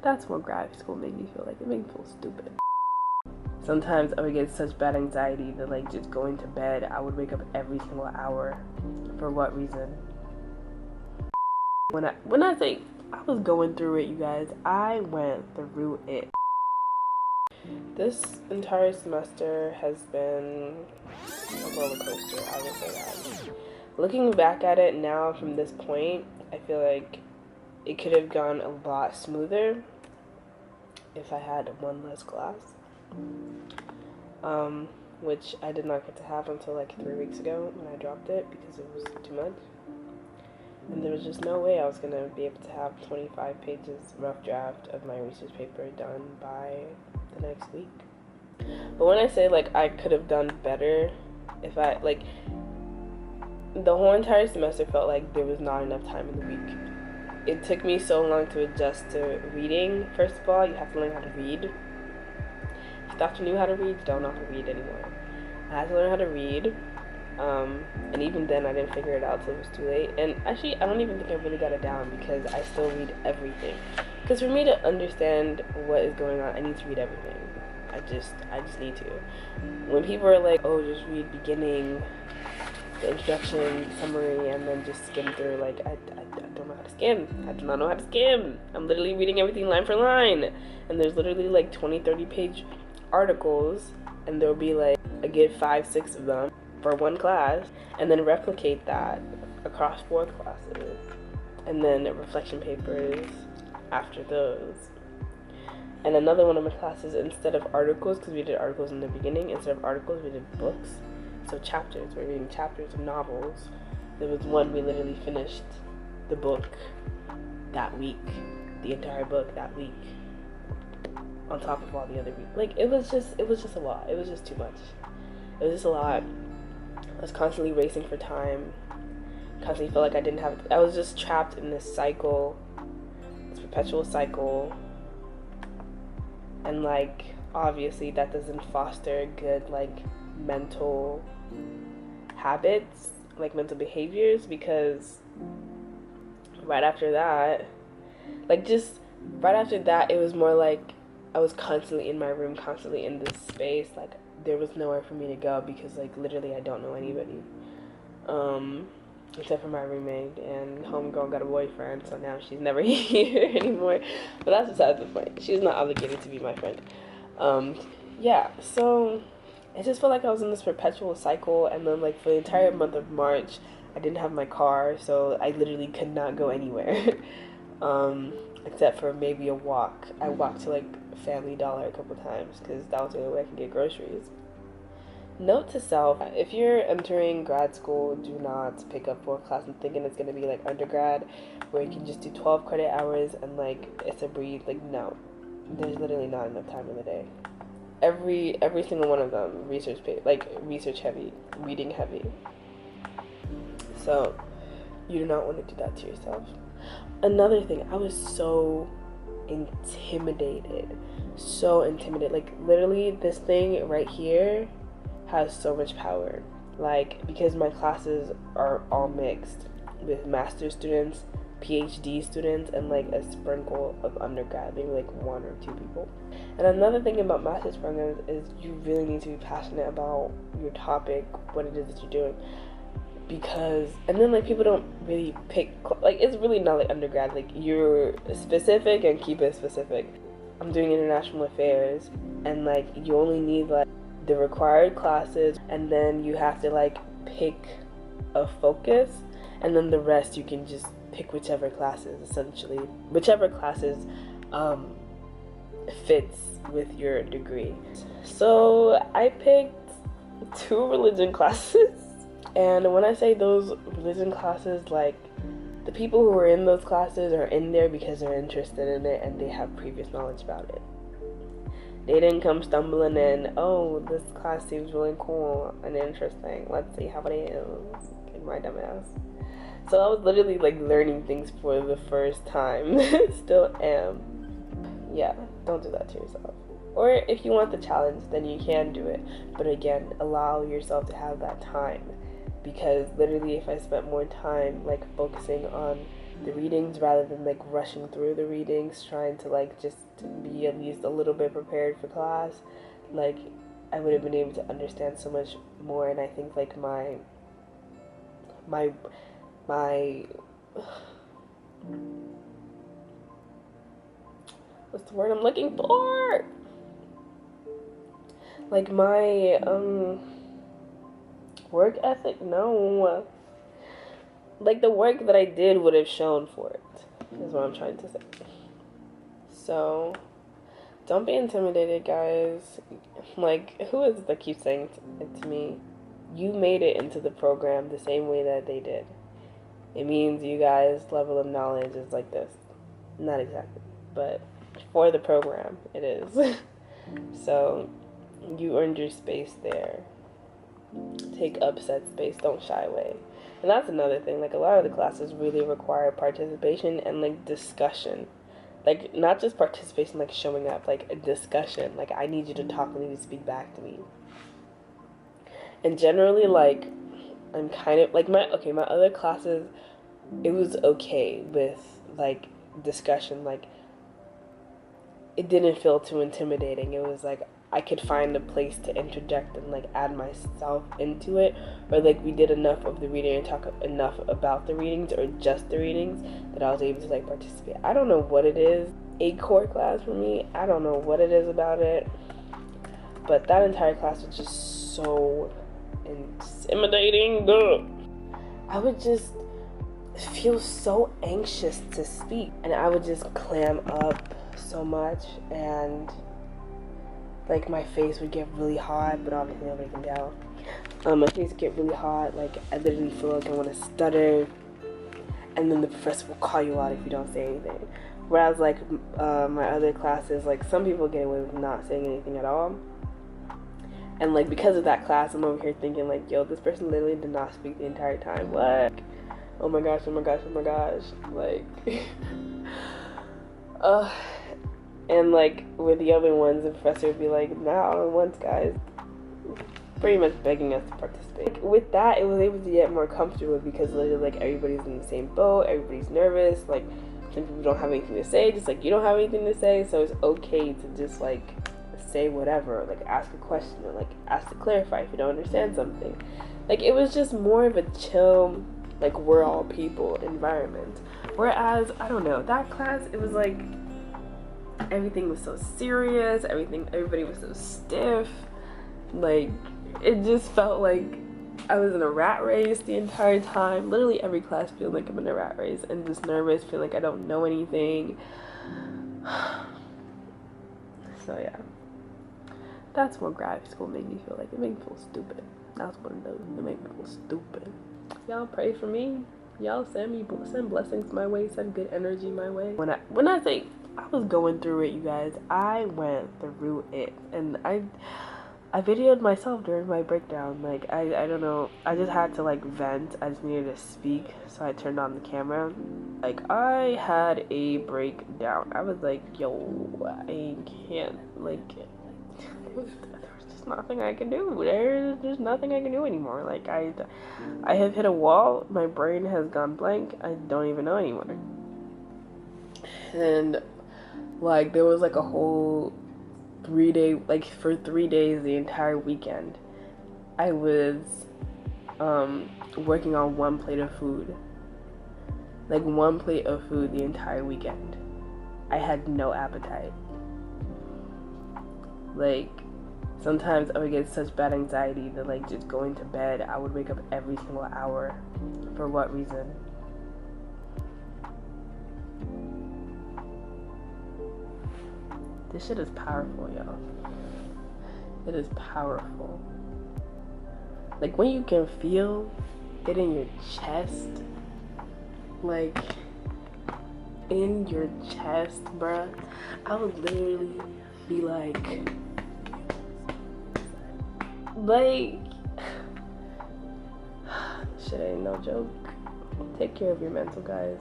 That's what grad school made me feel like. It made me feel stupid. Sometimes I would get such bad anxiety that like just going to bed, I would wake up every single hour. For what reason? When I say I was going through it, you guys, I went through it. This entire semester has been a roller coaster, I would say that. Looking back at it now from this point, I feel like it could have gone a lot smoother if I had one less class. Which I did not get to have until like 3 weeks ago when I dropped it because it was too much. And there was just no way I was going to be able to have 25 pages rough draft of my research paper done by the next week. But when I say like I could have done better, if I like the whole entire semester felt like there was not enough time in the week. It took me so long to adjust to reading. First of all, you have to learn how to read. If you thought you knew how to read, you don't know how to read anymore. I had to learn how to read. And even then I didn't figure it out till it was too late. And actually I don't even think I really got it down because I still read everything. Because for me to understand what is going on, I need to read everything. I just need to. When people are like, oh, just read beginning, the introduction, summary, and then just skim through, like, I don't know how to skim. I do not know how to skim. I'm literally reading everything line for line. And there's literally like 20-30 page articles, and there'll be like a good 5-6 of them for one class, and then replicate that across 4 classes, and then reflection papers after those. And another one of my classes, instead of articles, because we did articles in the beginning, instead of articles we did books, so chapters. We're reading chapters of novels. There was one we literally finished the book that week, the entire book that week, on top of all the other weeks. Like it was just a lot. It was just too much. It was just a lot. I was constantly racing for time. Constantly felt like I was just trapped in this cycle, this perpetual cycle. And like, obviously that doesn't foster good like mental habits, like mental behaviors, because right after that, it was more like I was constantly in my room, constantly in this space, like there was nowhere for me to go because like literally I don't know anybody except for my roommate, and homegirl got a boyfriend, so now she's never here anymore, but that's besides the point. She's not obligated to be my friend. Yeah, so it just felt like I was in this perpetual cycle. And then like for the entire month of March I didn't have my car, so I literally could not go anywhere except for maybe a walk. I walked to like Family Dollar a couple times because that was the only way I could get groceries. Note to self, if you're entering grad school, do not pick up 4 classes thinking it's going to be like undergrad where you can just do 12 credit hours and like it's a breeze. Like no, there's literally not enough time in the day. Every single one of them research heavy, reading heavy. So you do not want to do that to yourself. Another thing, I was so intimidated. Like literally this thing right here has so much power. Like because my classes are all mixed with master's students, PhD students, and like a sprinkle of undergrad, maybe like 1 or 2 people. And another thing about master's programs is you really need to be passionate about your topic, what it is that you're doing. Because, and then like people don't really pick, like it's really not like undergrad, like you're specific and keep it specific. I'm doing international affairs, and like you only need like the required classes, and then you have to like pick a focus, and then the rest you can just pick whichever classes, essentially whichever classes fits with your degree. So I picked 2 religion classes, and when I say those religion classes, like the people who are in those classes are in there because they're interested in it and they have previous knowledge about it. They didn't come stumbling in, oh, this class seems really cool and interesting, let's see how it is, in my dumb ass. So I was literally like learning things for the first time. Still am. Yeah, don't do that to yourself. Or if you want the challenge, then you can do it. But again, allow yourself to have that time. Because literally if I spent more time like focusing on the readings rather than like rushing through the readings, trying to like just be at least a little bit prepared for class, like I would have been able to understand so much more. And I think like my what's the word I'm looking for? Like my work ethic? No. Like the work that I did would have shown for it, is what I'm trying to say. So don't be intimidated, guys. Like, who is it that keeps saying it to me? You made it into the program the same way that they did. It means you guys' level of knowledge is like this. Not exactly, but for the program, it is. So you earned your space there. Take up said space. Don't shy away. And that's another thing. Like, a lot of the classes really require participation and like discussion. Like, not just participation, like showing up, like a discussion. Like, I need you to talk, I need you to speak back to me. And generally, like, I'm kind of like my other classes, it was okay with like discussion. Like, it didn't feel too intimidating. It was like I could find a place to interject and like add myself into it, or like we did enough of the reading and talk enough about the readings or just the readings that I was able to like participate. I don't know what it is. A core class for me, I don't know what it is about it, but that entire class was just so intimidating. I would just feel so anxious to speak, and I would just clam up so much, and like my face would get really hot, but obviously nobody can tell. My face would get really hot, like I literally feel like I want to stutter, and then the professor will call you out if you don't say anything. Whereas like my other classes, like some people get away with not saying anything at all. And like because of that class, I'm over here thinking like, yo, this person literally did not speak the entire time. What? Oh my gosh, oh my gosh, oh my gosh. Like and like with the other ones, the professor would be like, nah, all at once, guys. Pretty much begging us to participate. Like, with that, it was able to get more comfortable because literally like everybody's in the same boat, everybody's nervous, like some people don't have anything to say, just like you don't have anything to say, so it's okay to just like say whatever, like ask a question or like ask to clarify if you don't understand something. Like it was just more of a chill, like we're all people environment. Whereas, I don't know, that class, it was like everything was so serious, everybody was so stiff. Like it just felt like I was in a rat race the entire time. Literally every class feels like I'm in a rat race and just nervous, feel like I don't know anything. So yeah, that's what grad school made me feel like. It made me feel stupid. That's what it does. It made me feel stupid. Y'all pray for me. Y'all send blessings my way, send good energy my way. When I say I was going through it, you guys, I went through it, and I videoed myself during my breakdown. Like I don't know, I just had to like vent. I just needed to speak, so I turned on the camera. Like I had a breakdown. I was like, yo, I can't, like there's just nothing I can do. There's just nothing I can do anymore. Like I have hit a wall. My brain has gone blank. I don't even know anymore. And like there was like a whole 3-day, like for 3 days, the entire weekend, I was working on one plate of food. Like one plate of food the entire weekend. I had no appetite. Like sometimes I would get such bad anxiety that like just going to bed, I would wake up every single hour. For what reason? This shit is powerful, y'all. It is powerful. Like when you can feel it in your chest, like in your chest, bruh, I would literally be like shit ain't no joke. Take care of your mental, guys.